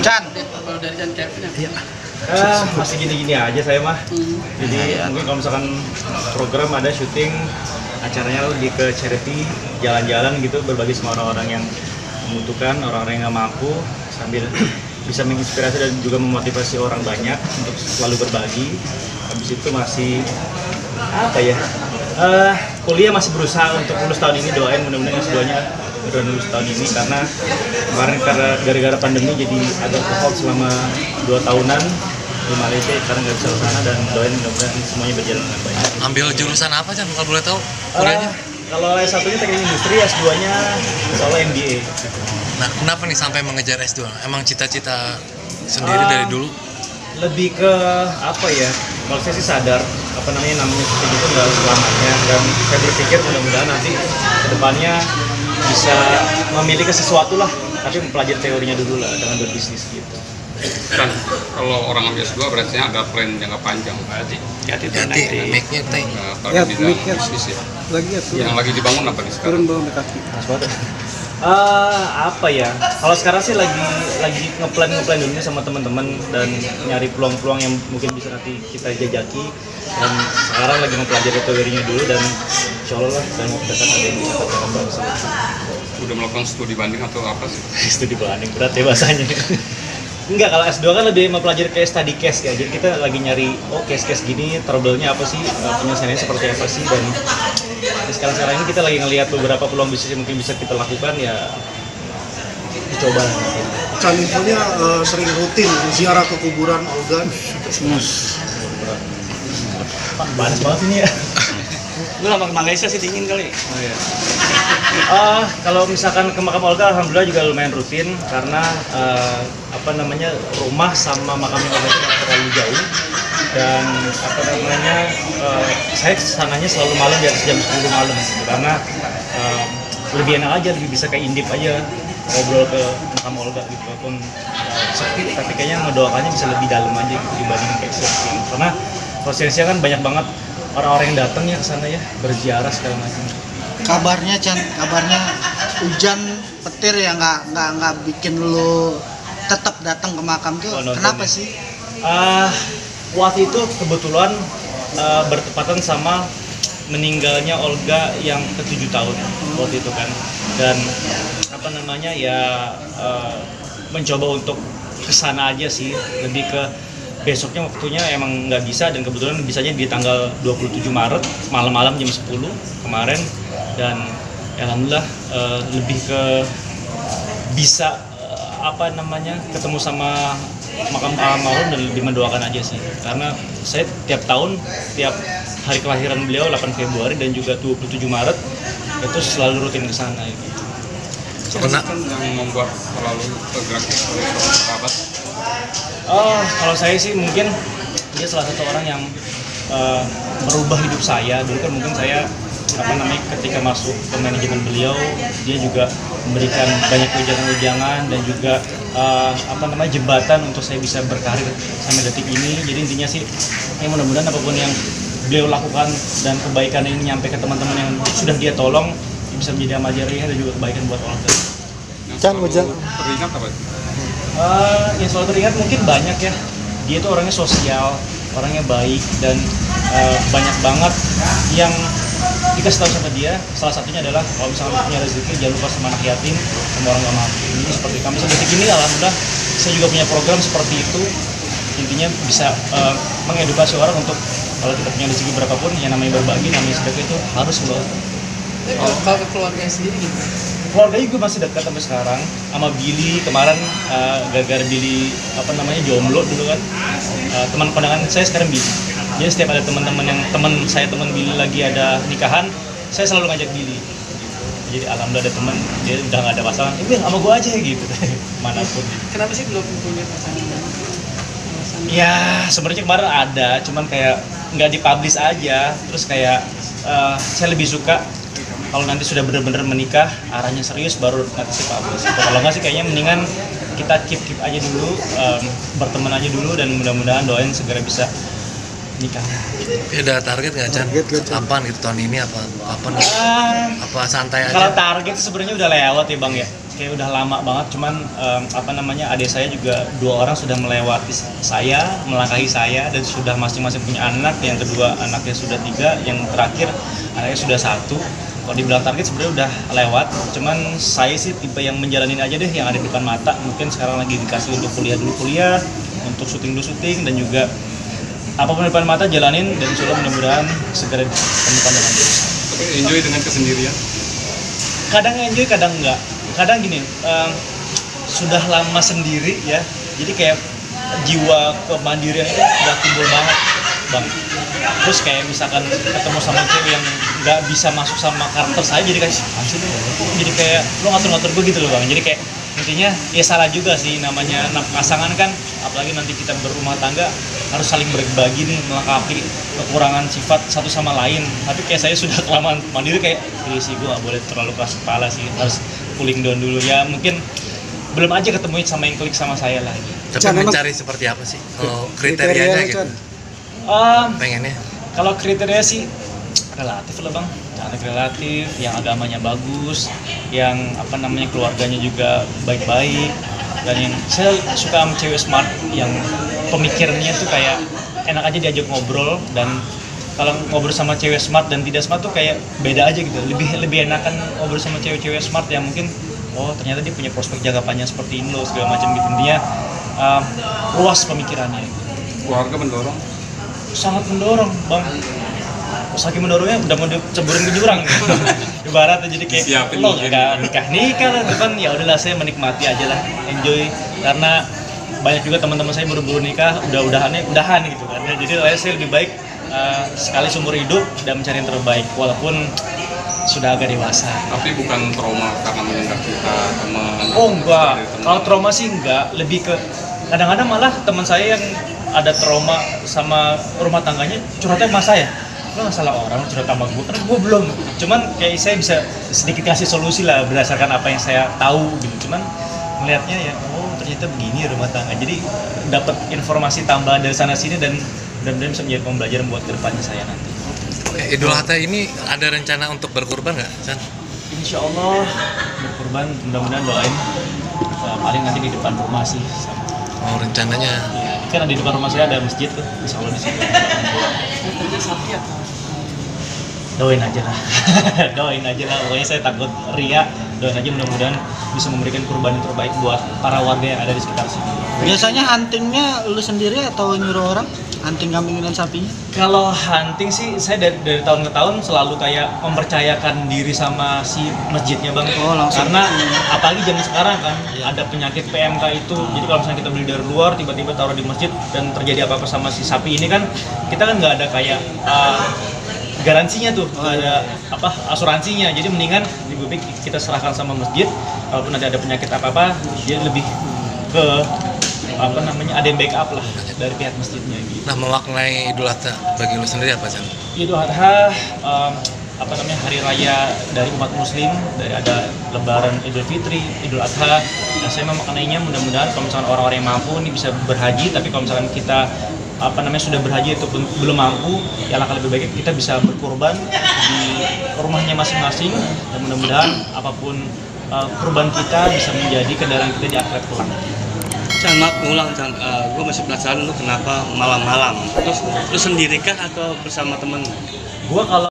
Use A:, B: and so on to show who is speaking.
A: Chan.
B: Kalau dari Chan Kevin ya?
C: Masih gini-gini aja saya mah. Jadi mungkin kalau misalkan program ada syuting acaranya lebih ke charity, jalan-jalan gitu, berbagi sama orang-orang yang membutuhkan, orang-orang yang nggak mampu, sambil bisa menginspirasi dan juga memotivasi orang banyak untuk selalu berbagi. Habis itu masih apa ya? Kuliah masih berusaha untuk lulus tahun ini, doain mudah-mudahan S2-nya udah lulus tahun ini karena kemarin gara-gara pandemi jadi agak ke-halt selama 2 tahunan di Malaysia karena nggak bisa ke sana, dan doain mudah-mudahan semuanya berjalan dengan baik.
A: Ambil jurusan apa Chan kalau boleh tahu kuliahnya?
C: Kalau S1-nya teknik industri, S2-nya soal MBA.
A: Nah, kenapa nih sampai mengejar S2? Emang cita-cita sendiri dari dulu?
C: Lebih ke apa ya? Kalau saya sih sadar namanya seperti itu nggak selamanya, dan saya berpikir mudah-mudahan nanti kedepannya bisa memiliki sesuatu lah, tapi mempelajari teorinya dulu lah dengan berbisnis gitu.
D: Kan kalau orang ambil S2 berarti ada plan jangka panjang.
A: Hati-hati, mic-nya teh.
D: Kalau di bidang bisnis ya. Yang lagi dibangun apa nih sekarang?
C: Apa ya? Kalau sekarang sih lagi ngeplan dulu sama teman-teman dan nyari peluang-peluang yang mungkin bisa nanti kita jajaki. Dan sekarang lagi mempelajari teorinya dulu, dan insya Allah lah dan dekat ada yang bisa katakan bangsa.
D: Udah melakukan studi banding atau apa sih?
C: Studi banding berat ya bahasanya. Enggak, kalau S2 kan lebih mempelajari kayak study case ya. Jadi kita lagi nyari, case-case gini, trouble-nya apa sih, penyelesaiannya seperti apa sih, dan sekarang ini kita lagi ngelihat beberapa peluang bisnis yang mungkin bisa kita lakukan ya, dicoba lah.
E: Chan infonya sering rutin ziarah ke kuburan Olga.
C: Panas banget ini ya.
B: Lu lama ke Malaysia sih, dingin kali.
C: Oh iya. Kalau misalkan ke makam Olga, alhamdulillah juga lumayan rutin karena rumah sama makamnya Olga itu tidak terlalu jauh, dan saya kesananya selalu malam di atas jam 10 malam gitu, karena lebih enak aja, lebih bisa kayak indip aja ngobrol ke makam Olga gitu, walaupun sepi tapi kayaknya ngedoakannya bisa lebih dalam aja gitu dibanding kayak surfing, karena prosesnya kan banyak banget orang-orang yang datang ya ke sana ya, berziarah segala macam.
F: Kabarnya hujan petir ya nggak bikin lu tetap datang ke makam tuh, kenapa sih?
C: Waktu itu kebetulan bertepatan sama meninggalnya Olga yang ke-7 tahun waktu itu kan, dan mencoba untuk kesana aja sih, lebih ke besoknya waktunya emang nggak bisa, dan kebetulan bisanya di tanggal 27 Maret malam-malam jam 10 kemarin, dan alhamdulillah lebih ke bisa ketemu sama makam almarhum dan lebih mendoakan aja sih, karena saya tiap tahun, tiap hari kelahiran beliau 8 Februari dan juga 27 Maret itu selalu rutin ke sana gitu.
D: Yang membuat terlalu tergerak oleh seorang sahabat?
C: Kalau saya sih mungkin dia salah satu orang yang merubah hidup saya. Dulu kan mungkin saya ketika masuk ke manajemen beliau, dia juga memberikan banyak ujangan-ujangan dan juga jembatan untuk saya bisa berkarir sampai detik ini. Jadi intinya sih, mudah-mudahan apapun yang beliau lakukan dan kebaikan ini nyampe ke teman-teman yang sudah dia tolong, bisa menjadi amal jariah dan juga kebaikan buat orang lain.
D: Yang teringat apa?
C: Yang selalu teringat mungkin banyak ya. Dia itu orangnya sosial, orangnya baik, dan banyak banget yang dikasih tahu sama dia. Salah satunya adalah kalau misalnya punya rezeki jangan lupa sama anak yatim, sama orang nggak mampu. Ini seperti kami sampai detik ini, alhamdulillah saya juga punya program seperti itu. Intinya bisa mengedukasi orang untuk kalau kita punya rezeki berapapun, yang namanya berbagi, namanya sedekah itu harus loh.
B: Kalau ke keluarga sendiri gitu?
C: Keluarga juga masih dekat sampai sekarang. Sama Billy kemarin, gara-gara Billy jomblo dulu kan, teman kondangan saya sekarang Billy. Jadi setiap ada teman-teman yang teman Billy lagi ada nikahan, saya selalu ngajak Billy. Jadi alhamdulillah ada teman, dia udah nggak ada pasangan, sama gua aja gitu, manapun.
B: Kenapa sih belum punya pasangan?
C: Ya sebenarnya kemarin ada, cuman kayak nggak dipublish aja. Terus kayak saya lebih suka kalau nanti sudah benar-benar menikah, arahnya serius, baru nanti sih publish. Kalau nggak sih kayaknya mendingan kita keep aja dulu, berteman aja dulu, dan mudah-mudahan doain segera bisa nikah.
A: Ada target nggak Chan? Kapan gitu, tahun ini apa kapan? Apa santai aja?
C: Kalau target sebenarnya udah lewat ya Bang ya. kayak udah lama banget, cuman adik saya juga 2 orang sudah melewati saya, melangkahi saya, dan sudah masing-masing punya anak. Yang kedua anaknya sudah 3, yang terakhir anaknya sudah 1. Kalau dibilang target sebenarnya udah lewat, cuman saya sih tipe yang menjalanin aja deh yang ada di depan mata. Mungkin sekarang lagi dikasih untuk kuliah, untuk syuting, dan juga apapun di depan mata jalanin, dan insya Allah mudah-mudahan segera ditemukan dengan dia.
D: Tapi enjoy dengan kesendirian.
C: Kadang enjoy, kadang enggak. Kadang gini, sudah lama sendiri ya, jadi kayak jiwa kemandirian itu udah timbul banget, Bang. Terus kayak misalkan ketemu sama cewek yang nggak bisa masuk sama karakter saya, jadi kayak anjir, jadi kayak lo ngatur-ngatur gue gitu loh, Bang. Jadi kayak intinya ya salah juga sih, namanya pasangan kan, apalagi nanti kita berumah tangga harus saling berbagi nih, melengkapi kekurangan sifat satu sama lain. Tapi kayak saya sudah kelamaan mandiri, kayak sih gue nggak boleh terlalu keras kepala sih, harus cooling down dulu ya. Mungkin belum aja ketemu sama yang klik sama saya lah.
A: Tapi mencari seperti apa sih kalau kriterianya gitu? Pengennya
C: Kalau kriteria sih relatif lah, Bang. Cantik relatif, yang agamanya bagus, yang keluarganya juga baik-baik, dan yang saya suka sama cewek smart yang pemikirannya tuh kayak enak aja diajak ngobrol. Dan kalau ngobrol sama cewek smart dan tidak smart tuh kayak beda aja gitu. Lebih enakan ngobrol sama cewek-cewek smart yang mungkin ternyata dia punya prospek jangka panjang seperti ini loh, segala macam gitu. Intinya luas pemikirannya.
D: Keluarga mendorong.
C: Sangat mendorong, Bang. Saking mendorongnya udah mau diceburin ke jurang gitu. Ibaratnya jadi kayak
D: Siapin
C: lo
D: mungkin.
C: nggak nikah lah depan, ya udahlah saya menikmati aja lah, enjoy. Karena banyak juga teman-teman saya buru-buru nikah, udahan gitu kan. Jadi saya lebih baik sekali seumur hidup dan mencari yang terbaik walaupun sudah agak dewasa.
D: Tapi bukan trauma karena mendengar cerita teman.
C: Oh enggak, kalau trauma sih enggak, lebih ke kadang-kadang malah teman saya yang ada trauma sama rumah tangganya curhatnya sama saya. Lo nggak salah orang curhat sama gue, karena gue belum. Cuman kayak saya bisa sedikit kasih solusi lah berdasarkan apa yang saya tahu gitu. Cuman melihatnya ya, ternyata begini rumah tangga. Jadi dapat informasi tambahan dari sana sini, dan mudah-mudahan bisa menjadi pembelajaran buat kedepannya saya nanti.
A: Oke, Idul Adha ini ada rencana untuk berkurban nggak, Chan?
C: Insya Allah berkurban, mudah-mudahan doain. Paling nanti di depan rumah sih.
A: Oh, rencananya.
C: Ya, kan di depan rumah saya ada masjid tuh, insya Allah di situ.
B: Kerja sapi atau
C: Doain aja lah, doain aja lah. Pokoknya saya takut ria, doain aja mudah-mudahan bisa memberikan kurban yang terbaik buat para warga yang ada di sekitar sini.
F: Biasanya huntingnya lu sendiri atau nyuruh orang? Hunting kambing dan sapinya?
C: Kalau hunting sih saya dari tahun ke tahun selalu kayak mempercayakan diri sama si masjidnya, Bang.
F: Oh, langsung.
C: Karena apalagi zaman sekarang kan ada penyakit PMK itu. Jadi kalau misalnya kita beli dari luar tiba-tiba taruh di masjid dan terjadi apa-apa sama si sapi ini kan, kita kan nggak ada kayak garansinya tuh, nggak ada asuransinya. Jadi mendingan lebih baik kita serahkan sama masjid. Kalaupun nanti ada penyakit apa-apa, dia lebih ke ada yang backup lah dari pihak masjidnya gitu.
A: Nah, memaknai Idul Adha bagi lu sendiri apa, Chan?
C: Idul Adha hari raya dari umat muslim, dari ada lebaran Idul Fitri, Idul Adha. Nah, saya memaknainya mudah-mudahan kalau misalkan orang-orang yang mampu ini bisa berhaji, tapi kalau misalkan kita sudah berhaji itu belum mampu, ya langkah lebih baik kita bisa berkurban di rumahnya masing-masing, dan mudah-mudahan apapun kurban kita bisa menjadi kendaraan kita di akhirat kelak.
B: Chan, maaf ngulang Chan, gue masih penasaran lu kenapa malam-malam? Terus lu sendiri kah atau bersama temen?
C: Gua kalau